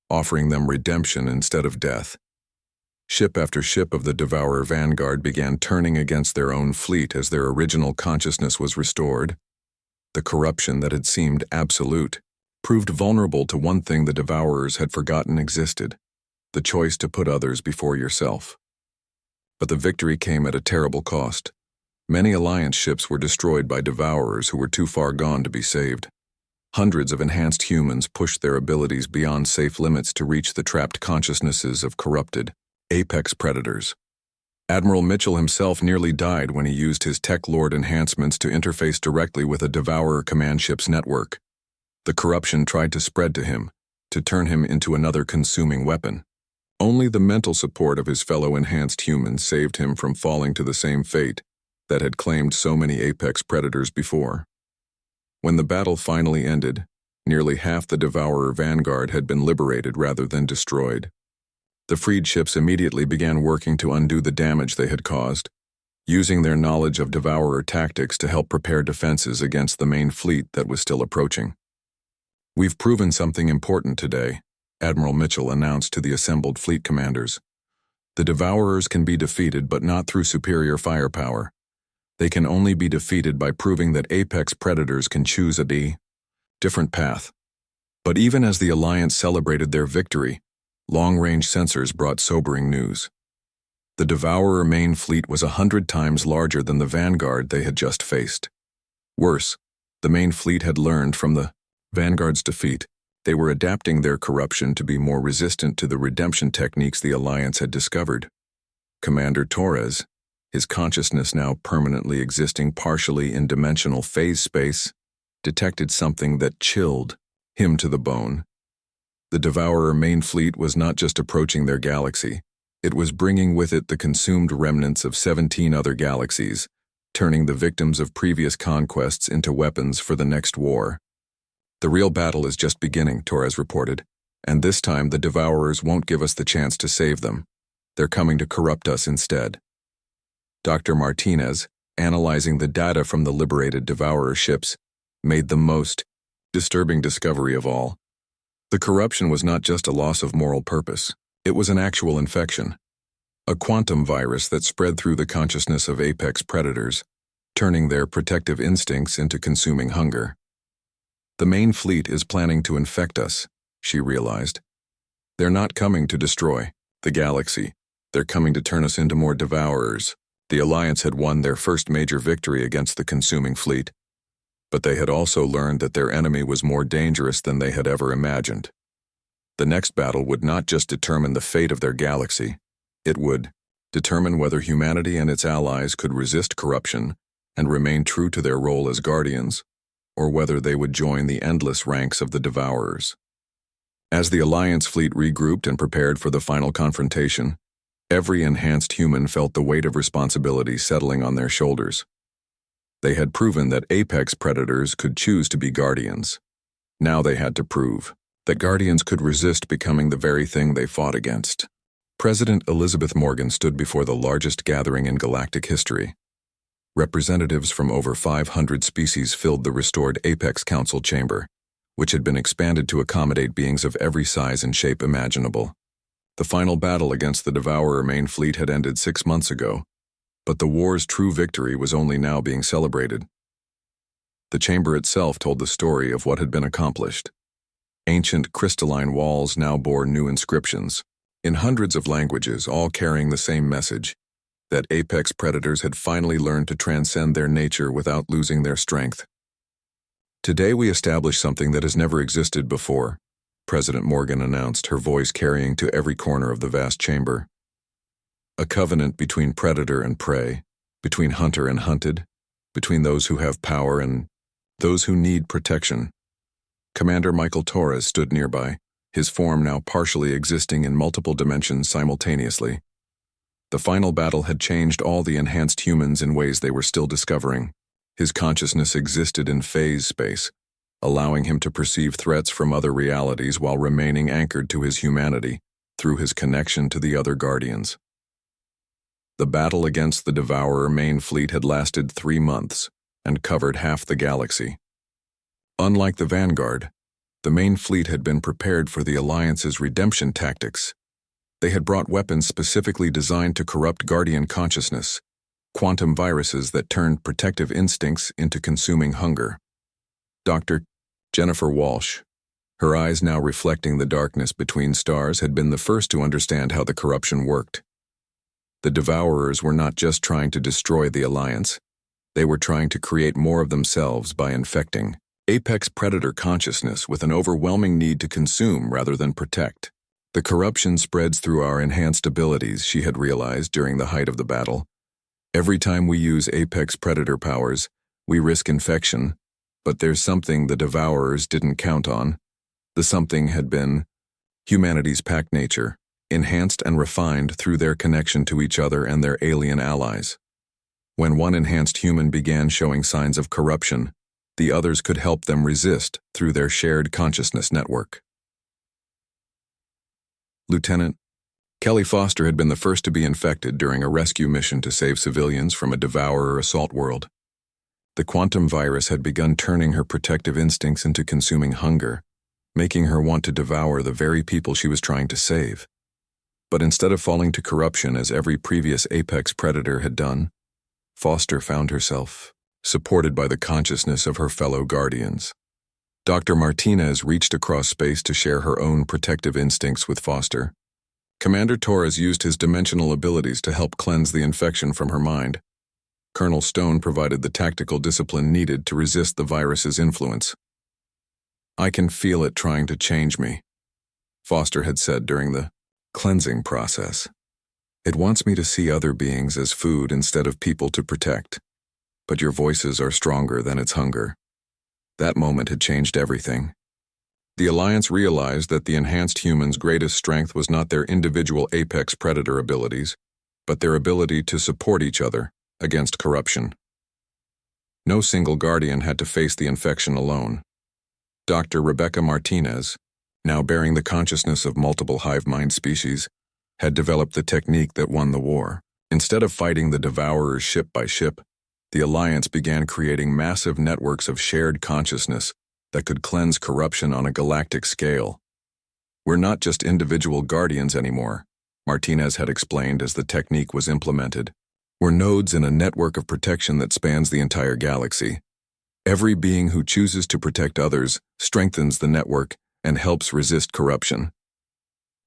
offering them redemption instead of death. Ship after ship of the Devourer vanguard began turning against their own fleet as their original consciousness was restored. The corruption that had seemed absolute proved vulnerable to one thing the Devourers had forgotten existed: the choice to put others before yourself. But the victory came at a terrible cost. Many Alliance ships were destroyed by Devourers who were too far gone to be saved. Hundreds of enhanced humans pushed their abilities beyond safe limits to reach the trapped consciousnesses of corrupted, apex predators. Admiral Mitchell himself nearly died when he used his Tech Lord enhancements to interface directly with a Devourer command ship's network. The corruption tried to spread to him, to turn him into another consuming weapon. Only the mental support of his fellow enhanced humans saved him from falling to the same fate that had claimed so many apex predators before. When the battle finally ended, nearly half the Devourer vanguard had been liberated rather than destroyed. The freed ships immediately began working to undo the damage they had caused, using their knowledge of Devourer tactics to help prepare defenses against the main fleet that was still approaching. "We've proven something important today," Admiral Mitchell announced to the assembled fleet commanders. "The Devourers can be defeated, but not through superior firepower. They can only be defeated by proving that apex predators can choose a different path." But even as the Alliance celebrated their victory, long-range sensors brought sobering news. The Devourer main fleet was 100 times larger than the vanguard they had just faced. Worse, the main fleet had learned from the vanguard's defeat. They were adapting their corruption to be more resistant to the redemption techniques the Alliance had discovered. Commander Torres, his consciousness now permanently existing partially in dimensional phase space, detected something that chilled him to the bone. The Devourer main fleet was not just approaching their galaxy, it was bringing with it the consumed remnants of 17 other galaxies, turning the victims of previous conquests into weapons for the next war. "The real battle is just beginning," Torres reported, "and this time the Devourers won't give us the chance to save them. They're coming to corrupt us instead." Dr. Martinez, analyzing the data from the liberated Devourer ships, made the most disturbing discovery of all. The corruption was not just a loss of moral purpose, it was an actual infection. A quantum virus that spread through the consciousness of apex predators, turning their protective instincts into consuming hunger. "The main fleet is planning to infect us," she realized. "They're not coming to destroy the galaxy. They're coming to turn us into more Devourers." The Alliance had won their first major victory against the consuming fleet, but they had also learned that their enemy was more dangerous than they had ever imagined. The next battle would not just determine the fate of their galaxy, it would determine whether humanity and its allies could resist corruption and remain true to their role as guardians, or whether they would join the endless ranks of the Devourers. As the Alliance fleet regrouped and prepared for the final confrontation, every enhanced human felt the weight of responsibility settling on their shoulders. They had proven that apex predators could choose to be guardians. Now they had to prove that guardians could resist becoming the very thing they fought against. President Elizabeth Morgan stood before the largest gathering in galactic history. Representatives from over 500 species filled the restored Apex Council chamber, which had been expanded to accommodate beings of every size and shape imaginable. The final battle against the Devourer main fleet had ended 6 months ago, but the war's true victory was only now being celebrated. The chamber itself told the story of what had been accomplished. Ancient crystalline walls now bore new inscriptions, in hundreds of languages, all carrying the same message, that apex predators had finally learned to transcend their nature without losing their strength. "Today we establish something that has never existed before," President Morgan announced, her voice carrying to every corner of the vast chamber. "A covenant between predator and prey, between hunter and hunted, between those who have power and those who need protection." Commander Michael Torres stood nearby, his form now partially existing in multiple dimensions simultaneously. The final battle had changed all the enhanced humans in ways they were still discovering. His consciousness existed in phase space, allowing him to perceive threats from other realities while remaining anchored to his humanity through his connection to the other Guardians. The battle against the Devourer main fleet had lasted 3 months and covered half the galaxy. Unlike the Vanguard, the main fleet had been prepared for the Alliance's redemption tactics. They had brought weapons specifically designed to corrupt Guardian consciousness, quantum viruses that turned protective instincts into consuming hunger. Dr. Jennifer Walsh, her eyes now reflecting the darkness between stars, had been the first to understand how the corruption worked. The Devourers were not just trying to destroy the Alliance. They were trying to create more of themselves by infecting apex predator consciousness with an overwhelming need to consume rather than protect. The corruption spreads through our enhanced abilities, she had realized during the height of the battle. Every time we use apex predator powers, we risk infection, but there's something the Devourers didn't count on. The something had been humanity's pack nature, enhanced and refined through their connection to each other and their alien allies. When one enhanced human began showing signs of corruption, the others could help them resist through their shared consciousness network. Lieutenant Kelly Foster had been the first to be infected during a rescue mission to save civilians from a Devourer assault world. The quantum virus had begun turning her protective instincts into consuming hunger, making her want to devour the very people she was trying to save. But instead of falling to corruption as every previous apex predator had done, Foster found herself supported by the consciousness of her fellow Guardians. Dr. Martinez reached across space to share her own protective instincts with Foster. Commander Torres used his dimensional abilities to help cleanse the infection from her mind. Colonel Stone provided the tactical discipline needed to resist the virus's influence. "I can feel it trying to change me," Foster had said during the cleansing process. "It wants me to see other beings as food instead of people to protect. But your voices are stronger than its hunger." That moment had changed everything. The Alliance realized that the enhanced humans' greatest strength was not their individual apex predator abilities, but their ability to support each other against corruption. No single Guardian had to face the infection alone. Dr. Rebecca Martinez, now bearing the consciousness of multiple hive mind species, had developed the technique that won the war. Instead of fighting the Devourers ship by ship, the Alliance began creating massive networks of shared consciousness that could cleanse corruption on a galactic scale. "We're not just individual Guardians anymore," Martinez had explained as the technique was implemented. "We're nodes in a network of protection that spans the entire galaxy. Every being who chooses to protect others strengthens the network and helps resist corruption."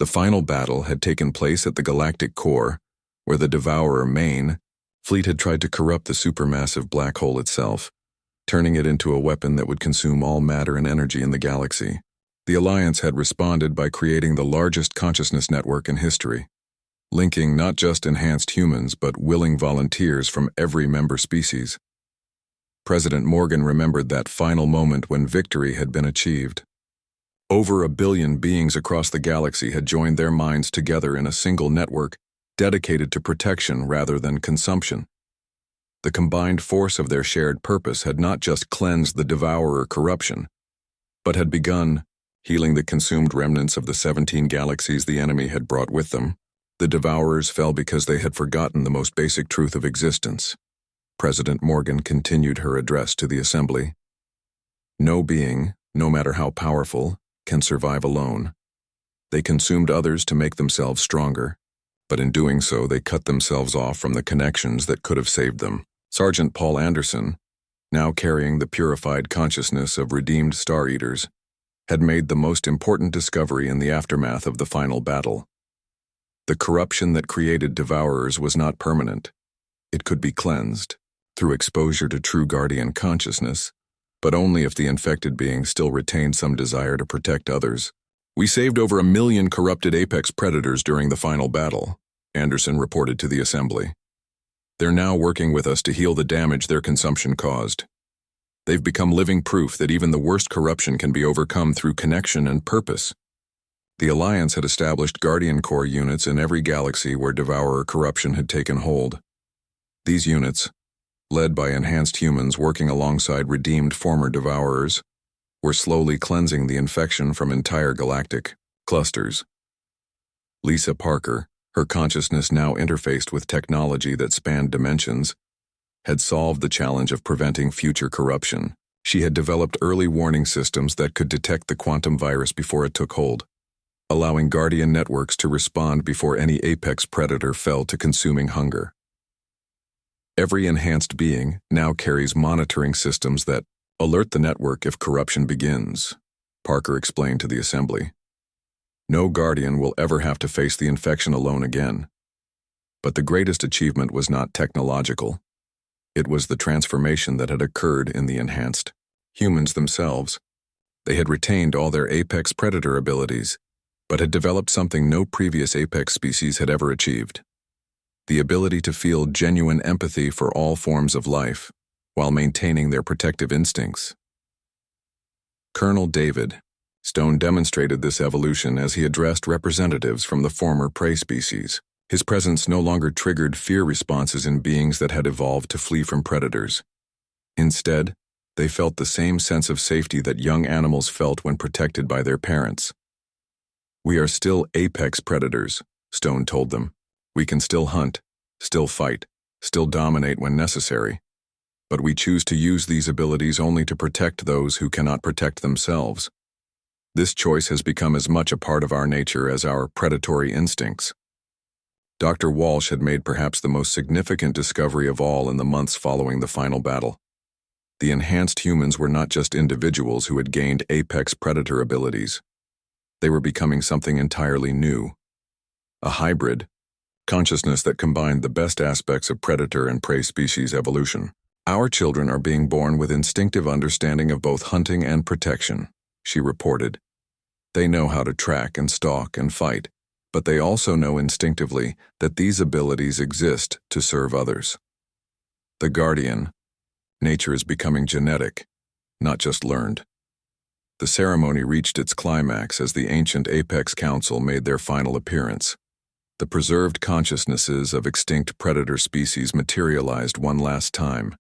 The final battle had taken place at the galactic core, where the Devourer main fleet had tried to corrupt the supermassive black hole itself, turning it into a weapon that would consume all matter and energy in the galaxy. The Alliance had responded by creating the largest consciousness network in history, linking not just enhanced humans but willing volunteers from every member species. President Morgan remembered that final moment when victory had been achieved. Over 1 billion beings across the galaxy had joined their minds together in a single network dedicated to protection rather than consumption. The combined force of their shared purpose had not just cleansed the Devourer corruption, but had begun healing the consumed remnants of the 17 galaxies the enemy had brought with them. The Devourers fell because they had forgotten the most basic truth of existence. President Morgan continued her address to the Assembly. "No being, no matter how powerful, can survive alone. They consumed others to make themselves stronger, but in doing so they cut themselves off from the connections that could have saved them." Sergeant Paul Anderson, now carrying the purified consciousness of redeemed Star Eaters, had made the most important discovery in the aftermath of the final battle. The corruption that created Devourers was not permanent. It could be cleansed through exposure to true Guardian consciousness, but only if the infected being still retained some desire to protect others. "We saved over 1 million corrupted apex predators during the final battle," Anderson reported to the Assembly. "They're now working with us to heal the damage their consumption caused. They've become living proof that even the worst corruption can be overcome through connection and purpose." The Alliance had established Guardian Corps units in every galaxy where Devourer corruption had taken hold. These units, led by enhanced humans working alongside redeemed former devourers, were slowly cleansing the infection from entire galactic clusters. Lisa Parker, her consciousness now interfaced with technology that spanned dimensions, had solved the challenge of preventing future corruption. She had developed early warning systems that could detect the quantum virus before it took hold, allowing Guardian networks to respond before any apex predator fell to consuming hunger. Every enhanced being now carries monitoring systems that alert the network if corruption begins, Parker explained to the assembly. No Guardian will ever have to face the infection alone again. But the greatest achievement was not technological. It was the transformation that had occurred in the enhanced humans themselves. They had retained all their apex predator abilities, but had developed something no previous apex species had ever achieved: the ability to feel genuine empathy for all forms of life, while maintaining their protective instincts. Colonel David Stone demonstrated this evolution as he addressed representatives from the former prey species. His presence no longer triggered fear responses in beings that had evolved to flee from predators. Instead, they felt the same sense of safety that young animals felt when protected by their parents. "We are still apex predators," Stone told them. "We can still hunt, still fight, still dominate when necessary. But we choose to use these abilities only to protect those who cannot protect themselves. This choice has become as much a part of our nature as our predatory instincts." Dr. Walsh had made perhaps the most significant discovery of all in the months following the final battle. The enhanced humans were not just individuals who had gained apex predator abilities. They were becoming something entirely new. A hybrid consciousness that combined the best aspects of predator and prey species evolution. "Our children are being born with instinctive understanding of both hunting and protection," she reported. "They know how to track and stalk and fight, but they also know instinctively that these abilities exist to serve others. The Guardian, nature is becoming genetic, not just learned." The ceremony reached its climax as the ancient Apex Council made their final appearance. The preserved consciousnesses of extinct predator species materialized one last time,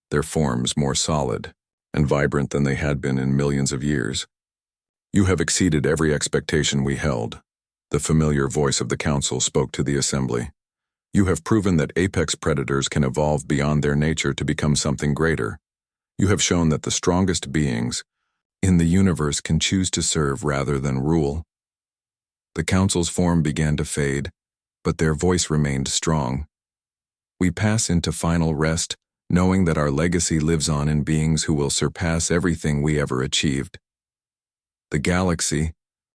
their forms more solid and vibrant than they had been in millions of years. "You have exceeded every expectation we held," the familiar voice of the council spoke to the assembly. "You have proven that apex predators can evolve beyond their nature to become something greater. You have shown that the strongest beings in the universe can choose to serve rather than rule." The council's form began to fade, but their voice remained strong. "We pass into final rest, knowing that our legacy lives on in beings who will surpass everything we ever achieved. The galaxy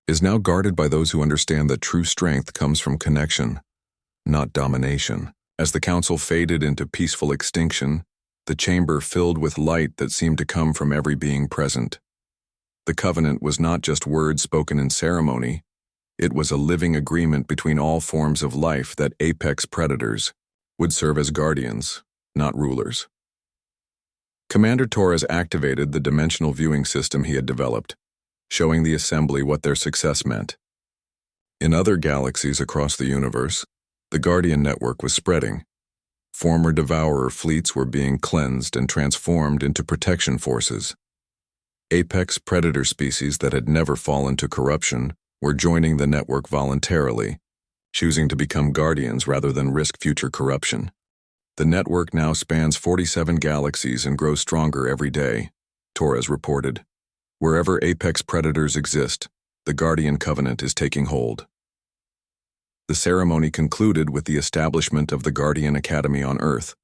is now guarded by those who understand that true strength comes from connection, not domination." As the council faded into peaceful extinction, the chamber filled with light that seemed to come from every being present. The covenant was not just words spoken in ceremony, it was a living agreement between all forms of life that apex predators would serve as guardians, not rulers. Commander Torres activated the dimensional viewing system he had developed, showing the assembly what their success meant. In other galaxies across the universe, the Guardian network was spreading. Former devourer fleets were being cleansed and transformed into protection forces. Apex predator species that had never fallen to corruption were joining the network voluntarily, choosing to become guardians rather than risk future corruption. "The network now spans 47 galaxies and grows stronger every day," Torres reported. "Wherever apex predators exist, the Guardian Covenant is taking hold." The ceremony concluded with the establishment of the Guardian Academy on Earth,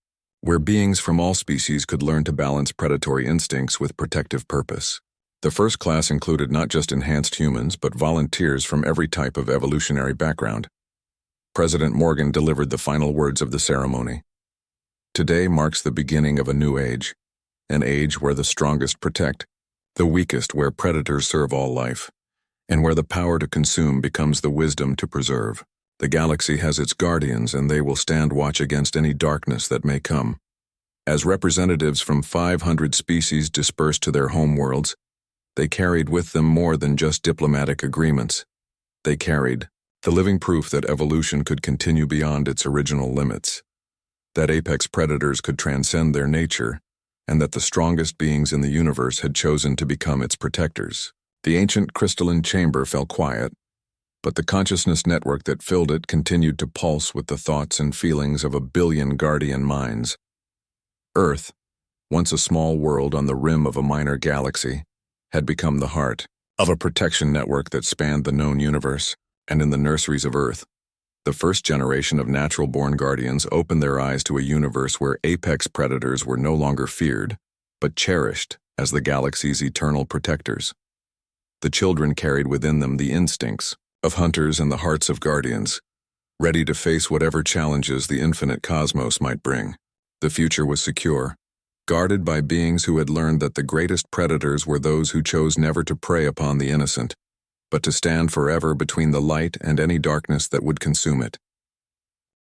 where beings from all species could learn to balance predatory instincts with protective purpose. The first class included not just enhanced humans, but volunteers from every type of evolutionary background. President Morgan delivered the final words of the ceremony. "Today marks the beginning of a new age, an age where the strongest protect, the weakest where predators serve all life, and where the power to consume becomes the wisdom to preserve. The galaxy has its guardians, and they will stand watch against any darkness that may come." As representatives from 500 species dispersed to their homeworlds, they carried with them more than just diplomatic agreements. They carried the living proof that evolution could continue beyond its original limits. that apex predators could transcend their nature, and that the strongest beings in the universe had chosen to become its protectors. The ancient crystalline chamber fell quiet, but the consciousness network that filled it continued to pulse with the thoughts and feelings of a billion guardian minds. Earth, once a small world on the rim of a minor galaxy, had become the heart of a protection network that spanned the known universe, and in the nurseries of Earth, the first generation of natural-born guardians opened their eyes to a universe where apex predators were no longer feared, but cherished as the galaxy's eternal protectors. The children carried within them the instincts of hunters and the hearts of guardians, ready to face whatever challenges the infinite cosmos might bring. The future was secure, guarded by beings who had learned that the greatest predators were those who chose never to prey upon the innocent, but to stand forever between the light and any darkness that would consume it.